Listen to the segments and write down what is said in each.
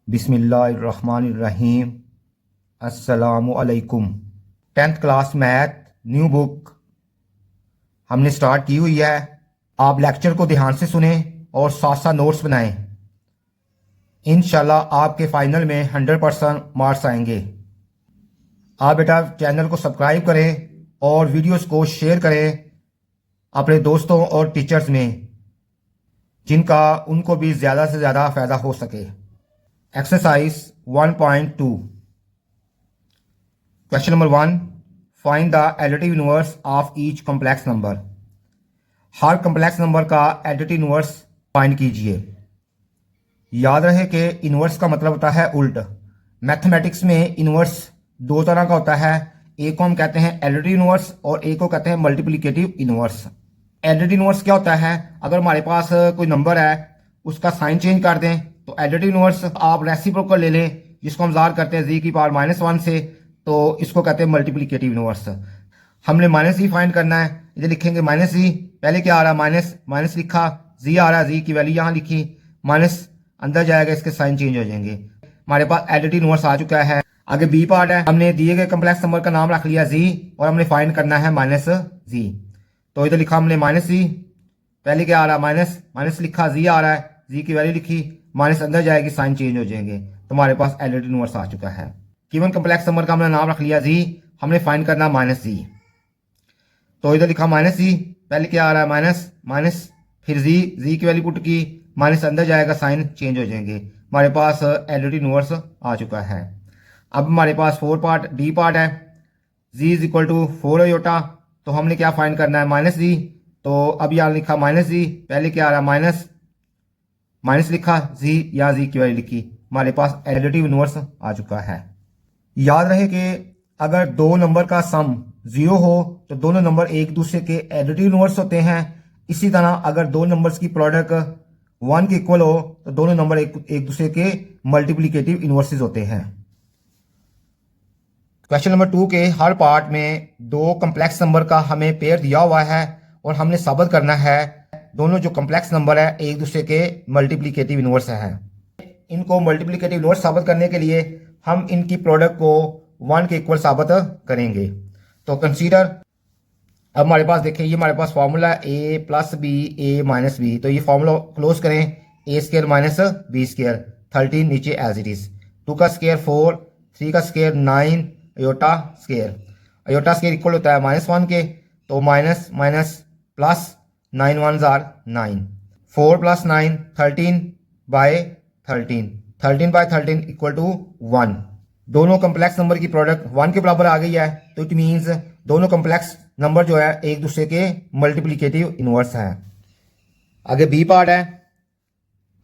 बिस्मिल्लाहिर्रहमानिर्रहीम। अस्सलामुअलैकुम। 10th class math new book हमने स्टार्ट की हुई है। आप लेक्चर को ध्यान से सुने और साथ साथ नोट्स बनाएं। इंशाल्लाह आपके फाइनल में 100% मार्क्स आएंगे। आप बेटा चैनल को सब्सक्राइब करें और वीडियोस को शेयर करें अपने दोस्तों और टीचर्स में, जिनका उनको भी ज़्यादा से ज़्यादा फ़ायदा हो सके। Exercise 1.2 question number 1, find the additive inverse of each complex number. Her complex number का एडिटिव इनवर्स फाइंड कीजिए। याद रहे कि इनवर्स का मतलब होता है उल्ट। मैथमेटिक्स में इनवर्स दो तरह का होता है, एक को हम कहते हैं एडिटिव इनवर्स और एक को कहते हैं मल्टीप्लिकेटिव इनवर्स। एडिटिव इनवर्स क्या होता है? अगर हमारे पास कोई नंबर है, उसका साइन चेंज कर दें तो एडिटिव इनवर्स आप रेसिप्रोकल ले लें, जिसको हम ज़ाहिर करते हैं जी की पावर -1 से, तो इसको कहते हैं मल्टीप्लिकेटिव इनवर्स। हमने माइनस जी फाइंड करना है। इधर लिखेंगे माइनस जी, पहले क्या आ रहा है माइनस, माइनस लिखा, जी आ रहा है, जी की वैल्यू यहाँ लिखी, माइनस अंदर जाएगा, इसके साइन चेंज हो जाएंगे। हमारे पास एडिटिव इनवर्स आ चुका है। आगे बी पार्ट है, हमने दिए गए कॉम्प्लेक्स नंबर का नाम रख लिया जी और हमने फाइंड करना है माइनस जी। तो इधर लिखा हमने माइनस जी, पहले क्या आ रहा है माइनस, माइनस लिखा, जी आ रहा है, जी की वैल्यू लिखी, माइनस अंदर जाएगी, साइन चेंज हो जाएंगे, तो हमारे पास एडिटिव इनवर्स आ चुका है। गिवन कॉम्प्लेक्स नंबर का हमने नाम रख लिया जी, हमने फाइंड करना माइनस जी। तो इधर लिखा माइनस जी, पहले क्या आ रहा है माइनस, माइनस फिर जी, जी की वैल्यू पुट की, माइनस अंदर जाएगा, साइन चेंज हो जाएंगे, हमारे पास एडिटिव इनवर्स आ चुका है। अब हमारे पास फोर पार्ट डी पार्ट है, जी इज इक्वल टू 4 अयोटा, तो हमने क्या फाइंड करना है माइनस जी। तो अब यहाँ लिखा माइनस जी, पहले क्या आ रहा है माइनस, माइनस लिखा, जी या जी की वैल्यू लिखी, हमारे पास एडिटिव इनवर्स आ चुका है। याद रहे कि अगर दो नंबर का सम 0 हो तो दोनों नंबर एक दूसरे के एडिटिव इनवर्स होते हैं। इसी तरह अगर दो नंबर्स की प्रोडक्ट 1 के इक्वल हो तो दोनों नंबर एक दूसरे के मल्टीप्लिकेटिव इनवर्सेस होते हैं। क्वेश्चन नंबर 2 के हर पार्ट में दो कॉम्प्लेक्स नंबर का हमें पेयर दिया हुआ है और हमने साबित करना है दोनों जो कॉम्प्लेक्स नंबर है एक दूसरे के मल्टीप्लिकेटिव इनवर्स हैं। इनको मल्टीप्लिकेटिव इनवर्स साबित करने के लिए हम इनकी प्रोडक्ट को 1 के इक्वल साबित करेंगे। तो कंसीडर, अब हमारे पास देखिए ये हमारे पास फॉर्मूला है a plus B a minus B, तो ये फॉर्मूला क्लोज करें, A square minus B square, 13 नीचे एज इट इज, 2 का स्क्र 4, 3 का square 9 iota square. Iota square equal होता है -1 के, तो minus minus plus 9 1s are 9, 4 plus 9 13 by 13, 13 by 13 equal to 1। दोनों कॉम्प्लेक्स नंबर की प्रोडक्ट 1 के बराबर आ गई है, तो इट मीन्स दोनों कॉम्प्लेक्स नंबर जो है एक दूसरे के मल्टीप्लिकेटिव इनवर्स हैं। आगे बी पार्ट है,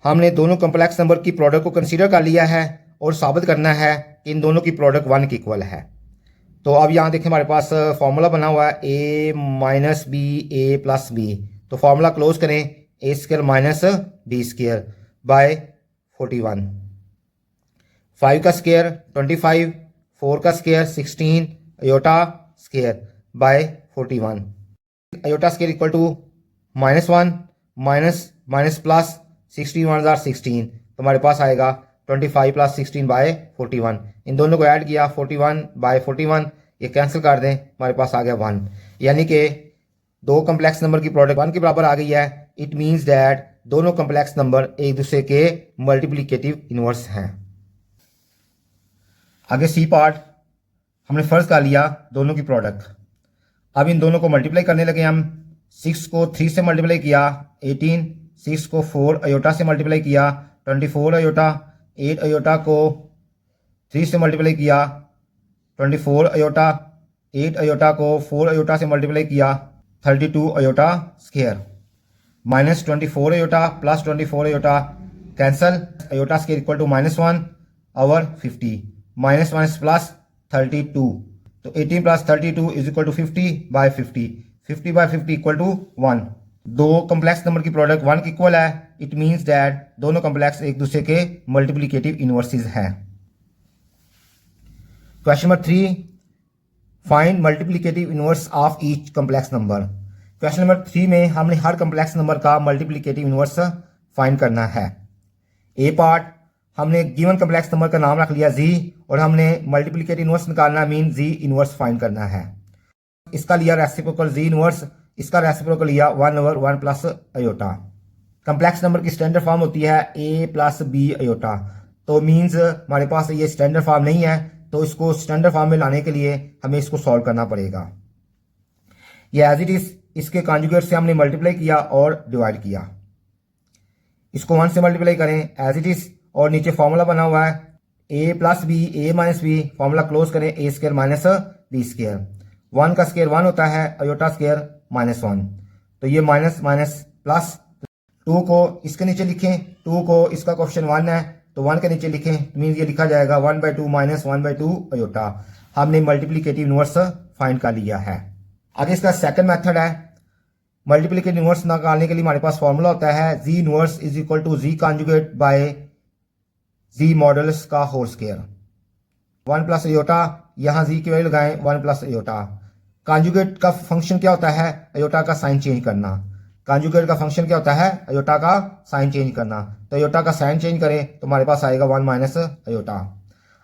हमने दोनों कॉम्प्लेक्स नंबर की प्रोडक्ट को कंसीडर कर लिया है और साबित करना है कि इन दोनों की प्रोडक्ट 1 के इक्वल है। तो अब यहाँ देखें हमारे पास फॉर्मूला बना हुआ है ए माइनस बी ए प्लस बी, तो फॉर्मूला क्लोज करें, A square minus B square by 41, 5 का स्क्र 25, 4 का square 16 iota square by 41। Iota square equal to -1 minus minus plus 16 1s are 16, तो हमारे पास आएगा 25 प्लस 16 बाय 41। इन दोनों को ऐड किया, 41 बाय 41, ये कैंसिल कर दें, हमारे पास आ गया 1। यानी कि दो कॉम्प्लेक्स नंबर की प्रोडक्ट 1 के बराबर आ गई है। इट मीन्स दैट दोनों कॉम्प्लेक्स नंबर एक दूसरे के मल्टीप्लिकेटिव इनवर्स हैं। आगे सी पार्ट, हमने फर्ज कर लिया दोनों की प्रोडक्ट। अब इन दोनों को मल्टीप्लाई करने लगे हम। 6 को 3 से मल्टीप्लाई किया 18, 6 को 4 अयोटा से मल्टीप्लाई किया 24 अयोटा, 8 अयोटा को 3 से मल्टीप्लाई किया 24 अयोटा, 8 अयोटा को 4 अयोटा से मल्टीप्लाई किया 32 iota square, minus 24 iota plus 24 iota cancel, iota square equal to -1 और 50, माइनस माइनस प्लस 32, तो 18 plus 32 is equal to 50 by 50, 50 by 50 equal to 1। दो कॉम्प्लेक्स नंबर की प्रोडक्ट 1 के इक्वल है। इट मीन्स दैट दोनों complex एक दूसरे के मल्टीप्लिकेटिव इनवर्सेस हैं। Question number 3, find multiplicative inverse of each complex number. Question number 3 में हमने हर कॉम्प्लेक्स नंबर का मल्टीप्लिकेटिव इनवर्स फाइंड करना है। ए पार्ट, हमने गिवन कम्प्लेक्स नंबर का नाम रख लिया जी और हमने मल्टीप्लिकेटिव इनवर्स निकालना मीन जी इनवर्स फाइंड करना है। इसका लिया रेसिप्रोकल जी इनवर्स, इसका रेसिप्रोकल लिया 1/1 प्लस अयोटा। कम्प्लेक्स नंबर की स्टैंडर्ड फॉर्म होती है a प्लस बी अयोटा, तो मीन्स हमारे पास ये स्टैंडर्ड फॉर्म नहीं है, तो इसको स्टैंडर्ड फॉर्म में लाने के लिए हमें इसको सॉल्व करना पड़ेगा। ये एज इट इज इसके कॉन्जुगेट से हमने मल्टीप्लाई किया और डिवाइड किया। इसको 1 से मल्टीप्लाई करें एज इट इज और नीचे फॉर्मूला बना हुआ है a plus b a minus b, formula close करें a square minus b square. 1 का स्क्वायर 1 होता है, अयोटा स्क्वायर -1, तो ये माइनस माइनस प्लस। 2 को इसके नीचे लिखें, 2 को इसका क्वेश्चन 1 है तो 1 के नीचे लिखें, मीन्स ये लिखा जाएगा 1/2 माइनस 1/2 अयोटा। हमने मल्टीप्लिकेटिव इनवर्स फाइंड कर लिया है। आगे इसका सेकंड मेथड है मल्टीप्लिकेटिव इनवर्स निकालने के लिए हमारे पास फॉर्मूला होता है z inverse is equal to z conjugate by z modulus का होल स्क्वायर। 1 प्लस अयोटा, यहां जी की वैल्यू लगाएं 1 प्लस अयोटा। कॉन्जुगेट का फंक्शन क्या होता है? अयोटा का साइन चेंज करना। कॉन्जुगेट का फंक्शन क्या होता है? अयोटा का साइन चेंज करना। तो अयोटा का साइन चेंज करें तो हमारे पास आएगा 1 माइनस अयोटा।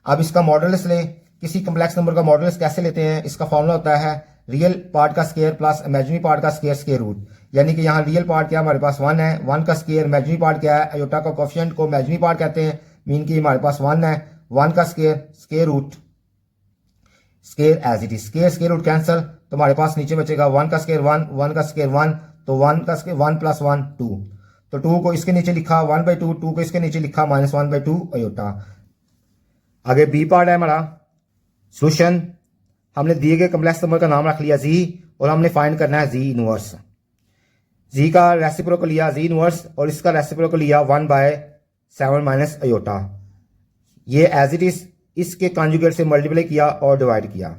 अब इसका मॉडल्स लें। किसी कम्प्लेक्स नंबर का मॉडल्स कैसे लेते हैं? इसका फॉर्मूला होता है रियल पार्ट का स्क्वायर प्लस इमेजिनरी पार्ट का स्क्वायर स्क्वायर रूट। यानी कि यहाँ रियल पार्ट क्या हमारे पास 1 है, 1 का स्क्वायर, इमेजिनरी पार्ट क्या है, अयोटा का कोएफिशिएंट को इमेजिनरी पार्ट कहते हैं, मीन की हमारे पास 1 है, 1 का square square root square as it is, square square root cancel, तो हमारे पास नीचे बचेगा 1 का स्क्वायर 1, 1 का स्क्वायर 1, तो 1 का स्क्वायर 1 प्लस 1 2, तो 2 को इसके नीचे लिखा 1/2, 2 को इसके नीचे लिखा -1/2 अयोटा। आगे बी पार्ट है हमारा सोल्यूशन। हमने दिए गए कम्प्लेक्स नंबर का नाम रख लिया जी और हमने फाइंड करना है जी इनवर्स। जी का रेसिप्रोकल लिया जी इनवर्स और इसका रेसिप्रोकल लिया 1/7 माइनस अयोटा। ये एज इट इज इसके कॉन्जुगेट से मल्टीप्लाई किया और डिवाइड किया।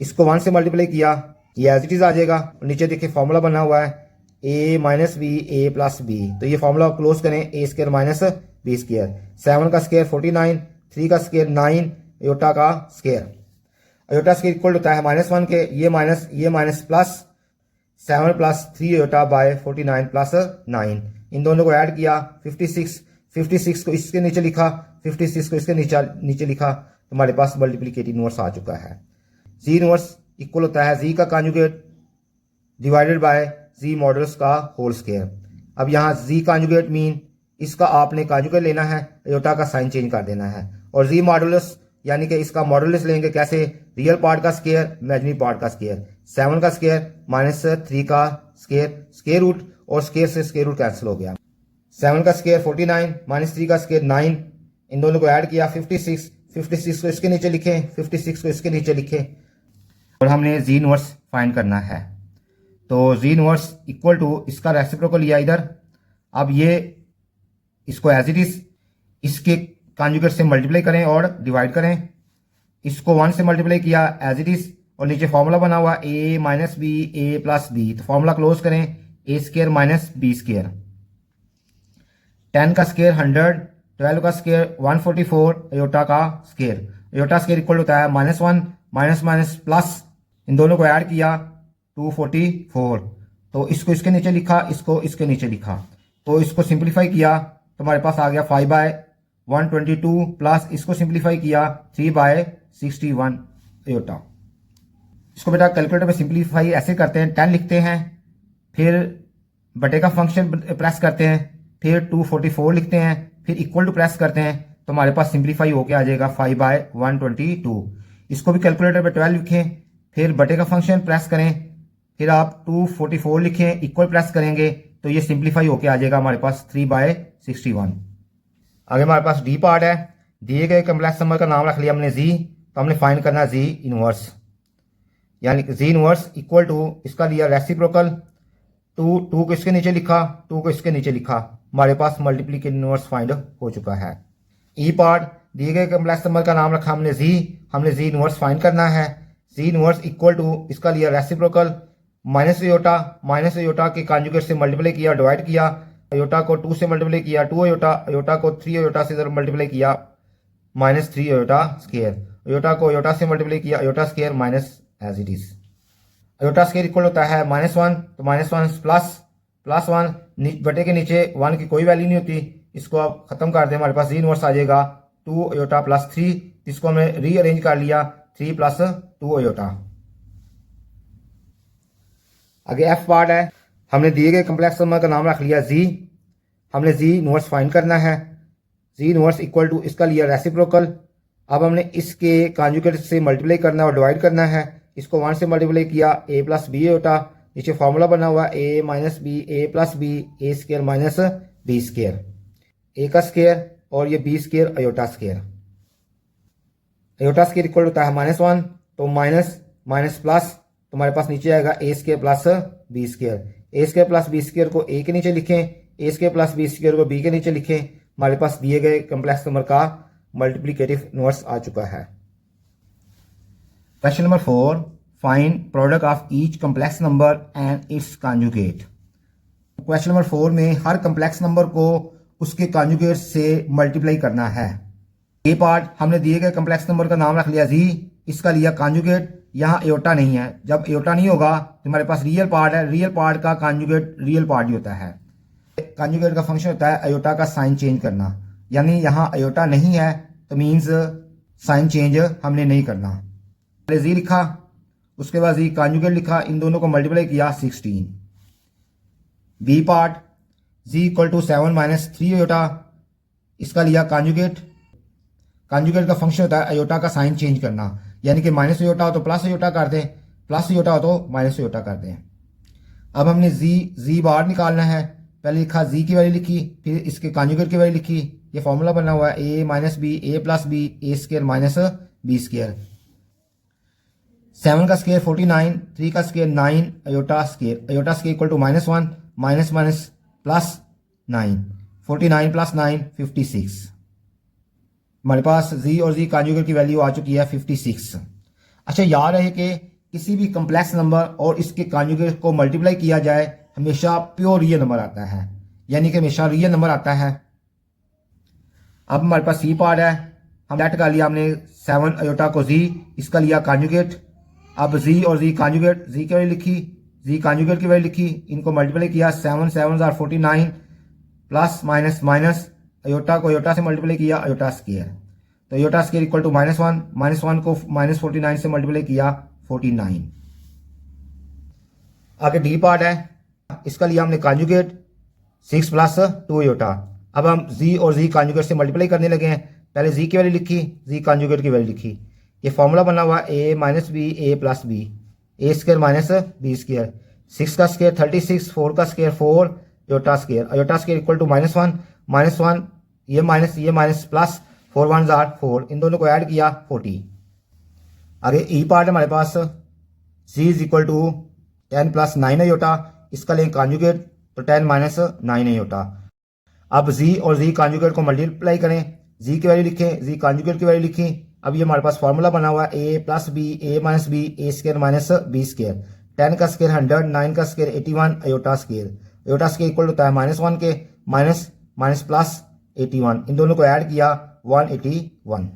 इसको 1 से मल्टीप्लाई किया, ये एज इट इज आ जाएगा। नीचे देखिए फॉर्मूला बना हुआ है a minus b a plus B, तो ये फॉर्मूला क्लोज करें a square minus b square. 7 का स्क्वायर 49, 3 का स्क्वायर 9, अयोटा का स्क्वायर। अयोटा स्क्वायर इक्वल होता है -1 के, ये minus plus 7 plus 3 iota by 49 plus 9। इन दोनों को ऐड किया 56 को इसके नीचे लिखा, 56 को इसके नीचे लिखा, तो हमारे पास मल्टीप्लिकेटिव इनवर्स आ चुका है। जी इनवर्स इक्वल होता है जी का conjugate divided by z modulus का होल स्क्वायर। अब यहाँ जी कॉन्जुगेट मीन इसका आपने कॉन्जुगेट लेना है, अयोटा का साइन चेंज कर देना है, और जी मॉडल्स यानी कि इसका मॉडल्स लेंगे कैसे? रियल पार्ट का स्क्वायर, इमेजिनरी पार्ट का स्क्वायर। 7 का स्क्वायर माइनस 3 का स्क्वायर स्क्वायर रूट, और स्क्वायर से स्क्वायर रूट कैंसिल हो गया। 7 का स्क्वायर 49 माइनस 3 का स्क्वायर 9, इन दोनों को ऐड किया 56 को इसके नीचे लिखें, 56 को इसके नीचे लिखें, और हमने जी इनवर्स फाइंड करना है। तो जी इनवर्स इक्वल टू इसका रेसिप्रोकल लिया इधर। अब ये इसको एज इट इज इसके कॉन्जुगेट से मल्टीप्लाई करें और डिवाइड करें। इसको 1 से मल्टीप्लाई किया एज इट इज, और नीचे फॉर्मूला बना हुआ a minus b a plus B, तो फॉर्मूला क्लोज करें a square minus b square. 10 का स्क्वायर 100, 12 का स्क्वायर 144, अयोटा का स्क्वायर। अयोटा स्क्वायर इक्वल होता है -1 माइनस प्लस, इन दोनों को ऐड किया 244, तो इसको इसके नीचे लिखा, इसको इसके नीचे लिखा, तो इसको सिंप्लीफाई किया तो हमारे पास आ गया 5/122 प्लस इसको सिंप्लीफाई किया 3/61 अयोटा। इसको बेटा कैलकुलेटर में सिंप्लीफाई ऐसे करते हैं, 10 लिखते हैं, फिर बटे का फंक्शन प्रेस करते हैं, फिर 244 लिखते हैं, फिर इक्वल टू प्रेस करते हैं, तो हमारे पास सिंप्लीफाई होके आ जाएगा 5/122। इसको भी कैलकुलेटर पे 12 लिखें, फिर बटे का फंक्शन प्रेस करें, फिर आप 244 लिखें, इक्वल प्रेस करेंगे तो ये सिंप्लीफाई होके आ जाएगा हमारे पास 3/61। आगे हमारे पास डी पार्ट है। दिए गए कम्प्लेक्स नंबर का नाम रख लिया हमने जी, तो हमने फाइंड करना जी इनवर्स, यानी कि जी इनवर्स इक्वल टू इसका लिया रेसिप्रोकल 2 को इसके नीचे लिखा, 2 को इसके नीचे लिखा, हमारे पास मल्टीप्लिकेटिव इनवर्स फाइंड हो चुका है। ई पार्ट दिए गए कम्प्लेक्स नंबर का नाम रखा हमने जी इनवर्स फाइंड करना है। जी इनवर्स इक्वल टू इसका लिया रेसिप्रोकल माइनस अयोटा के कॉन्जुगेट से मल्टीप्लाई किया, डिवाइड किया, अयोटा को 2 से मल्टीप्लाई किया 2 अयोटा को 3 अयोटा से मल्टीप्लाई किया -3 अयोटा स्क्वायर, अयोटा को अयोटा से मल्टीप्लाई किया iota square minus as it is. Iota square equal होता है -1, तो -1 प्लस 1 बटे के नीचे 1 की कोई वैल्यू नहीं होती, इसको आप ख़त्म कर दें, हमारे पास जी इनवर्स आ जाएगा 2 अयोटा प्लस 3, इसको हमने रीअरेंज कर लिया 3 प्लस 2 अयोटा। आगे एफ पार्ट है, हमने दिए गए कम्प्लेक्स नंबर का नाम रख लिया जी, हमने जी इनवर्स फाइंड करना है। जी इनवर्स इक्वल टू इसका लिया रेसिप्रोकल, अब हमने इसके कॉन्जुगेट से मल्टीप्लाई करना है और डिवाइड करना है। इसको 1 से मल्टीप्लाई किया a प्लस बी अयोटा, नीचे फॉर्मूला बना हुआ a minus B A plus B A square minus B square, A का स्केयर और ये B square iota square. Iota square equal होता है -1, तो माइनस माइनस प्लस, तो हमारे पास नीचे आएगा ए स्केयर प्लस बी स्केयर। ए स्केयर प्लस बी स्केयर को ए के नीचे लिखें, ए स्केयर प्लस बी स्केयर को बी के नीचे लिखें। हमारे पास दिए गए कम्प्लेक्स नंबर का मल्टीप्लिकेटिव इनवर्स आ चुका है। Question number 4, find product of each complex number and it's conjugate. Question number 4 में हर कम्प्लेक्स नंबर को उसके कॉन्जुगेट से मल्टीप्लाई करना है। ए पार्ट, हमने दिए गए कम्प्लेक्स नंबर का नाम रख लिया जी, इसका लिया कॉन्जुगेट। यहाँ एयोटा नहीं है, जब एयोटा नहीं होगा तो हमारे पास रियल पार्ट है, रियल पार्ट का कॉन्जुगेट रियल पार्ट ही होता है। कॉन्जुगेट का फंक्शन होता है अयोटा का साइन चेंज करना, यानी यहाँ अयोटा नहीं है तो मीन्स साइन चेंज हमने नहीं करना। पहले जी लिखा, उसके बाद जी कॉन्जुगेट लिखा, इन दोनों को मल्टीप्लाई किया 16। B part, z equal to 7 minus 3 iota, इसका लिया कॉन्जुगेट। कॉन्जुगेट का फंक्शन होता है अयोटा का साइन चेंज करना, यानी कि माइनस अयोटा हो तो प्लस अयोटा कर दें, प्लस अयोटा हो तो माइनस अयोटा कर दें। अब हमने जी बार निकालना है, पहले लिखा जी की वैल्यू लिखी, फिर इसके कॉन्जुगेट की वैल्यू लिखी। ये फॉर्मूला बना हुआ है ए माइनस बी ए प्लस बी ए स्केयर माइनस बी स्केयर। 7 का स्केयर 49, 3 का square 9 iota square, iota square equal to -1 minus minus plus 9, 49 plus 9 56। हमारे पास जी और जी कॉन्जुगेट की वैल्यू आ चुकी है 56। अच्छा, याद रहे कि किसी भी कम्प्लेक्स नंबर और इसके कॉन्जुगेट को मल्टीप्लाई किया जाए हमेशा प्योर रियल नंबर आता है, यानी कि हमेशा रियल नंबर आता है। अब हमारे पास सी पार्ट है, हम लेट कर लिया हमने 7 अयोटा को जी, इसका लिया कॉन्जुगेट। अब जी और जी कॉन्जुगेट, जी की वैल्यू लिखी, जी कॉन्जुगेट की वैल्यू लिखी, इनको मल्टीप्लाई किया 7 7 are 49 plus minus minus, iota को अयोटा से मल्टीप्लाई किया अयोटा स्केयर, तो अयोटा स्केयर इक्वल टू -1, -1 को -49 से मल्टीप्लाई किया 49। आगे डी पार्ट है, इसका लिया हमने कॉन्जुगेट 6 प्लस 2 अयोटा। अब हम जी और जी कॉन्जुगेट से मल्टीप्लाई करने लगे हैं, पहले जी की वैल्यू लिखी, जी कॉन्जुगेट की वैल्यू लिखी। ये फॉर्मूला बना हुआ a minus B A plus B A square minus B square. 6 का स्केयर 36, 4 का square 4 iota square, iota square equal to -1 ये माइनस प्लस 4 1 आर 4, इन दोनों को ऐड किया 40। आगे ई पार्ट हमारे पास, G is equal to 10 plus 9 iota, इसका लें कॉन्जुगेट तो 10 माइनस 9 अयोटा। अब जी और जी कॉन्जुगेट को मल्टीप्लाई करें, जी की वैल्यू लिखें, जी कॉन्जुगेट की वैल्यू लिखी। अब ये हमारे पास फॉर्मूला बना हुआ है a plus B a minus B A square minus B square. 10 का स्केयर 100, 9 का square 81 iota square, iota square equal होता है -1 के माइनस प्लस 81, इन दोनों को ऐड किया 181।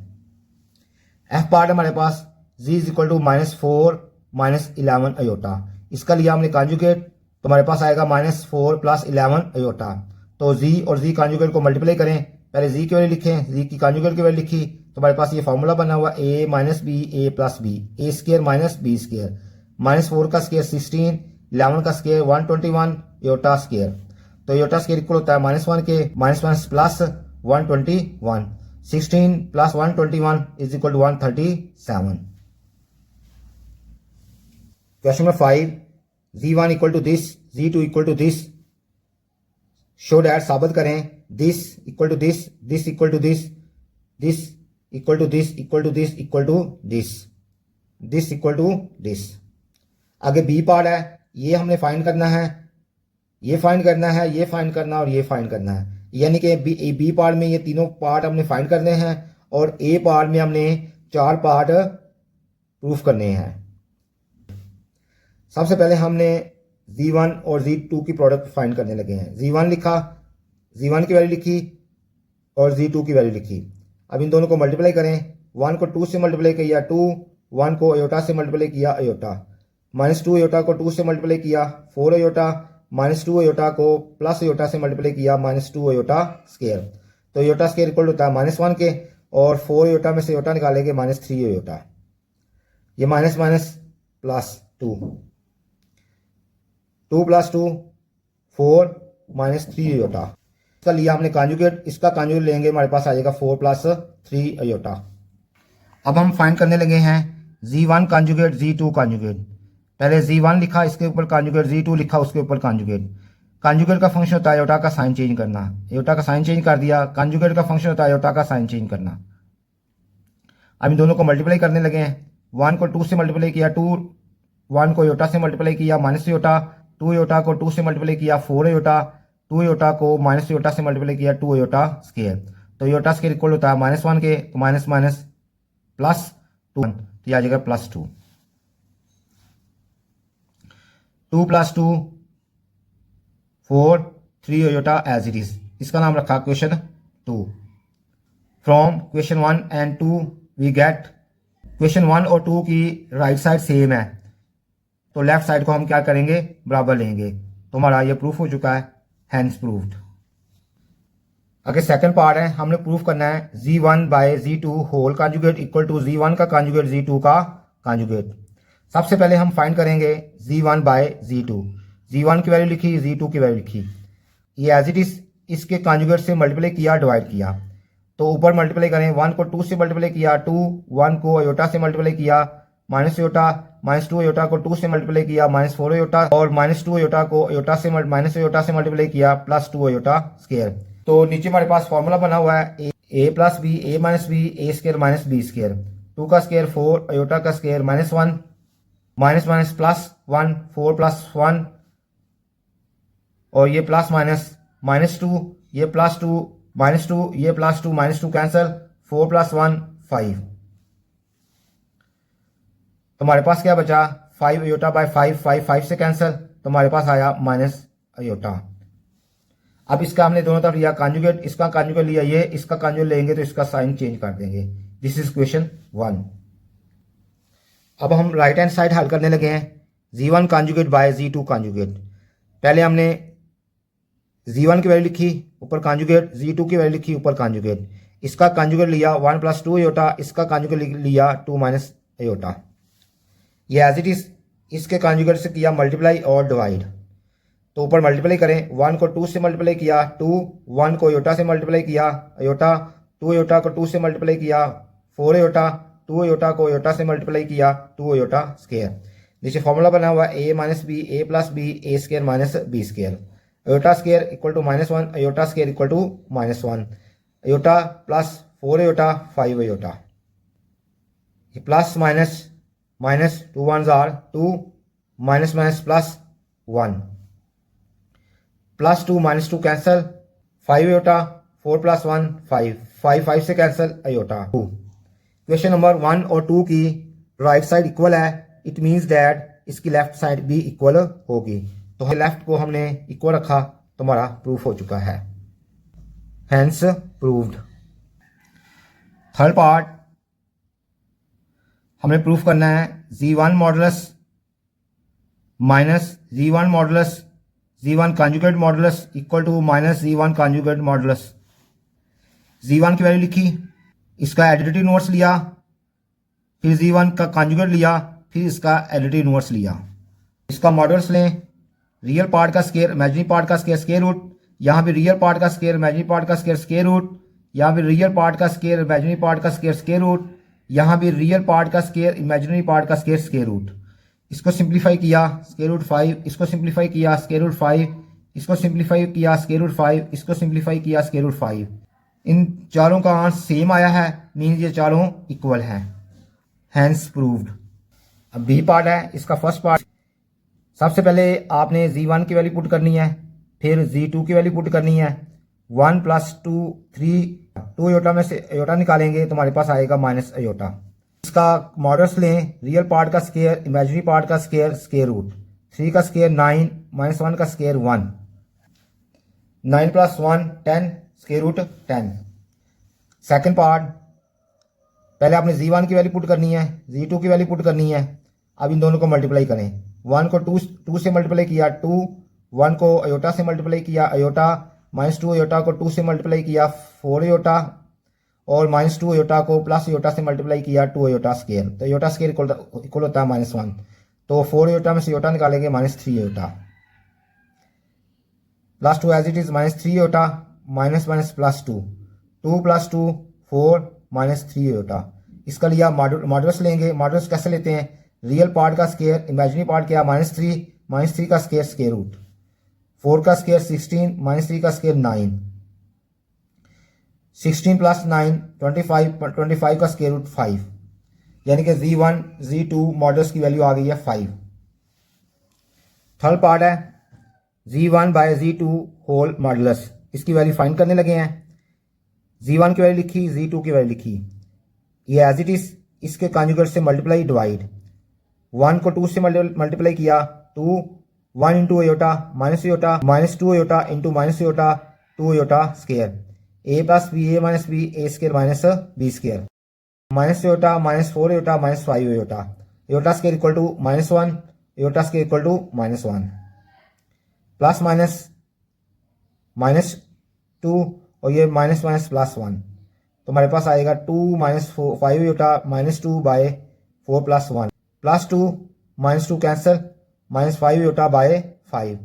एफ पार्ट हमारे पास, G is equal to -4 -11 aorta, इसका लिया हमने कॉन्जुगेट तो हमारे पास आएगा -4 प्लस 11 अयोटा। तो जी और जी कॉन्जुगेट को मल्टीप्लाई करें, पहले जी की वैल्यू लिखें, जी की कॉन्जुगेट की वैल्यू लिखी, तो हमारे पास ये फॉर्मूला बना हुआ a minus B A plus B A square minus B square. -4 का स्केयर 16, 11 का स्केयर 121 अयोटा स्केयर, तो अयोटा स्केयर इक्वल होता है -1 के minus plus 121, 16 plus 121 is equal to 137। Question number 5, z1 equal to this, z2 equal to this, show that साबित करें this equal to this, this equal to this, this equal to this equal to this equal to this, this equal to this. आगे b part है, ये हमने find करना है, ये find करना है, ये फाइंड करना और ये फाइंड करना है, यानी कि बी पार्ट में ये तीनों पार्ट हमने फाइंड करने हैं और ए पार्ट में हमने 4 पार्ट प्रूफ करने हैं। सबसे पहले हमने z1 और z2 की प्रोडक्ट फाइंड करने लगे हैं। z1 लिखा, z1 की वैल्यू लिखी और z2 की वैल्यू लिखी। अब इन दोनों को मल्टीप्लाई करें, 1 को 2 से मल्टीप्लाई किया 2, 1 को अयोटा से मल्टीप्लाई किया अयोटा, -2 अयोटा को 2 से मल्टीप्लाई किया 4 अयोटा, -2 अयोटा को प्लस अयोटा से मल्टीप्लाई किया -2 अयोटा स्केयर, तो अयोटा स्केयर इक्वल होता है -1 के, और 4 अयोटा में से अयोटा निकालेंगे -3 अयोटा, ये minus minus plus 2 plus 2 4 -3 iota. इसका लिया हमने कॉन्जुगेट, इसका कॉन्जुगेट लेंगे, हमारे पास आ जाएगा 4 + 3 अयोटा। अब हम फाइंड करने लगे हैं Z1 कॉन्जुगेट Z2 कॉन्जुगेट। पहले Z1 लिखा, इसके ऊपर कॉन्जुगेट, Z2 लिखा, उसके ऊपर कॉन्जुगेट। कॉन्जुगेट का फंक्शन होता है अयोटा का साइन चेंज करना, अयोटा का साइन चेंज कर दिया। कॉन्जुगेट का फंक्शन होता है अयोटा का साइन चेंज करना। अब इन दोनों को मल्टीप्लाई करने लगे हैं। 1 को 2 से मल्टीप्लाई किया, 1 को अयोटा से मल्टीप्लाई किया माइनस अयोटा, 2 अयोटा को 2 से मल्टीप्लाई किया 4 अयोटा, 2 अयोटा को माइनस अयोटा से मल्टीप्लाई किया 2 अयोटा स्केयर, तो अयोटा स्केयर इक्वल होता है -1 के, तो माइनस माइनस प्लस 2, तो यह आ जाएगा +2। 2 + 2 4 3 अयोटा एज इट इज। इसका नाम रखा question 2। From question 1 and 2 we get, question 1 और 2 की राइट साइड सेम है, तो लेफ्ट साइड को हम क्या करेंगे, बराबर लेंगे। तो हमारा ये प्रूफ हो चुका है, हैंस प्रूव्ड। आगे सेकंड पार्ट है, हमने प्रूफ करना है Z1 by Z2 whole conjugate equal to Z1 का कॉन्जुगेट Z2 का कॉन्जुगेट। सबसे पहले हम फाइंड करेंगे Z1 बाय Z2। Z1 की वैल्यू लिखी, Z2 की वैल्यू लिखी, ये एज इट इज इसके कॉन्जुगेट से मल्टीप्लाई किया, डिवाइड किया। तो ऊपर मल्टीप्लाई करें, 1 को 2 से मल्टीप्लाई किया 2, 1 को अयोटा से मल्टीप्लाई किया माइनस अयोटा, -2 अयोटा को 2 से मल्टीप्लाई किया -4 अयोटा, और -2 अयोटा को अयोटा से माइनस अयोटा से मल्टीप्लाई किया +2 अयोटा स्केयर। तो नीचे हमारे पास फॉर्मूला बना हुआ है a + b a - b a square - b square, 2 का स्केयर 4 अयोटा का स्केयर -1 माइनस माइनस +1 4 + 1, और ये प्लस माइनस -2, ये +2 -2, ये +2 -2 कैंसिल, 4 + 1 5। तो हमारे पास क्या बचा, 5 अयोटा बाय 5, 5 से कैंसिल, तो हमारे पास आया माइनस अयोटा। अब इसका हमने दोनों तरफ लिया कॉन्जुगेट, इसका कॉन्जुगेट लिया, ये इसका कॉन्जुगेट लेंगे तो इसका साइन चेंज कर देंगे। This is question 1। अब हम राइट हैंड साइड हल करने लगे हैं, Z1 conjugate bye Z2 conjugate. पहले हमने Z1 की वैल्यू लिखी, ऊपर कॉन्जुगेट, Z2 की वैल्यू लिखी, ऊपर कॉन्जुगेट। इसका कॉन्जुगेट लिया 1 + 2 अयोटा, इसका कॉन्जुगेट लिया 2 - अयोटा। ये एज इट इज इसके कॉन्जुगेट से किया मल्टीप्लाई और डिवाइड। तो ऊपर मल्टीप्लाई करें, 1 को 2 से मल्टीप्लाई किया 2, 1 को अयोटा से मल्टीप्लाई किया अयोटा, 2 अयोटा को 2 से मल्टीप्लाई किया 4 अयोटा, 2 अयोटा को अयोटा से मल्टीप्लाई किया 2 अयोटा स्केयर। नीचे फॉर्मूला बना हुआ a - b a + b a square - b square. Iota square equal to -1, iota square equal to -1, iota plus 4 iota 5 iota, ये plus minus 2 1s are 2, minus minus plus 1, +2 -2 cancel, 5 iota, 4 + 1 5, 5 से cancel aorta 2। Question number 1 और 2 की right side equal है, it means that इसकी left side भी equal होगी। तो left को हमने इक्वल रखा, तो हमारा प्रूफ हो चुका है, हैंस प्रूव्ड। थर्ड पार्ट हमें प्रूफ करना है Z1 modulus minus Z1 modulus Z1 conjugate modulus equal to -Z1 conjugate modulus. Z1 की वैल्यू लिखी, इसका एडिटिव इनवर्स लिया, फिर Z1 का कॉन्जुगेट लिया, फिर इसका एडिटिव इनवर्स लिया। इसका मॉडुलस लें, रियल पार्ट का स्केयर इमेजिनरी पार्ट का स्केयर रूट, यहाँ भी रियल पार्ट का स्केयर इमेजिनरी पार्ट का स्केयर रूट, यहाँ भी रियल पार्ट का स्केयर इमेजिनरी पार्ट का स्केयर रूट, यहाँ भी रियल पार्ट का स्केयर इमेजिनरी पार्ट का स्केयर रूट। इसको सिंप्लीफाई किया √5, इसको सिंप्लीफाई किया √5, इसको सिंप्लीफाई किया √5, इसको सिंप्लीफाई किया √5। इन चारों का आंसर सेम आया है, मीन्स ये चारों इक्वल हैं, हैंस प्रूव्ड। अब बी पार्ट है, इसका फर्स्ट पार्ट, सबसे पहले आपने Z1 की वैल्यू पुट करनी है, फिर Z2 की वैल्यू पुट करनी है। 1 + 2 3, 2 अयोटा में से अयोटा निकालेंगे तो हमारे पास आएगा माइनस अयोटा। इसका मॉडल्स लें, रियल पार्ट का स्केयर इमेजिनरी पार्ट का स्केयर रूट, 3 का स्केयर 9 -1 का square 1, 9 + 1 10 square root 10। Second part, पहले आपने Z1 की वैल्यू पुट करनी है, Z2 की वैल्यू पुट करनी है। अब इन दोनों को मल्टीप्लाई करें, 1 को 2 से मल्टीप्लाई किया 2, 1 को अयोटा से मल्टीप्लाई किया अयोटा, -2 अयोटा को 2 से मल्टीप्लाई किया 4 अयोटा, और -2 अयोटा को प्लस अयोटा से मल्टीप्लाई किया 2 अयोटा स्केयर। तो अयोटा स्केयर इक्वल होता है -1, तो 4 अयोटा में से अयोटा निकालेंगे -3 iota, +2 as it is -3 iota, minus +2, 2 + 2 4 -3 iota. इसका लिया मॉडुलस लेंगे। मॉडुलस कैसे लेते हैं? रियल पार्ट का स्केयर, इमेजिनरी पार्ट क्या, -3 का स्केयर स्केयर रूट, 4 का स्केयर 16, -3 का स्केयर 9, 16 + 9 25 का स्केयर रूट 5, यानी कि Z1 Z2 मॉडल्स की वैल्यू आ गई है 5। थर्ड पार्ट है Z1/Z2 होल मॉडुलस, इसकी वैल्यू फाइंड करने लगे हैं। Z1 की वैल्यू लिखी, Z2 की वैल्यू लिखी, ये एज इट इज इसके कॉन्जुगेट से मल्टीप्लाई डिवाइड, 1 को 2 से मल्टीप्लाई किया 2, 1 into iota minus iota, -2 iota into minus iota 2 iota square, a + b a - b a square minus b square, minus iota -4 iota -5 iota, iota square equal to -1, iota square equal to -1, plus minus -2 और ये minus +1, तो हमारे पास आएगा 2 - 5 aorta -2/4 + 1, +2 -2 cancel, -5 aorta bye 5,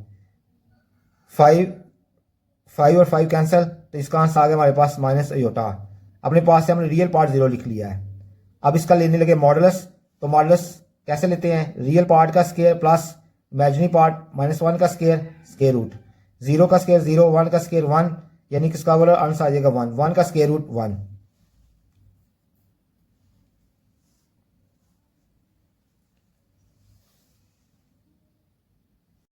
5 और 5 cancel, तो इसका answer आ गया हमारे पास माइनस अयोटा। अपने पास से हमने रियल पार्ट 0 लिख लिया है। अब इसका लेने लगे मॉडुलस, तो मॉडुलस कैसे लेते हैं? रियल पार्ट का स्केयर प्लस इमेजिनरी पार्ट -1 का स्केयर स्केयर रूट, 0 का स्केयर 0, 1 का स्केयर 1, यानी किसका बोला आंसर आ जाएगा 1 का स्केयर रूट 1।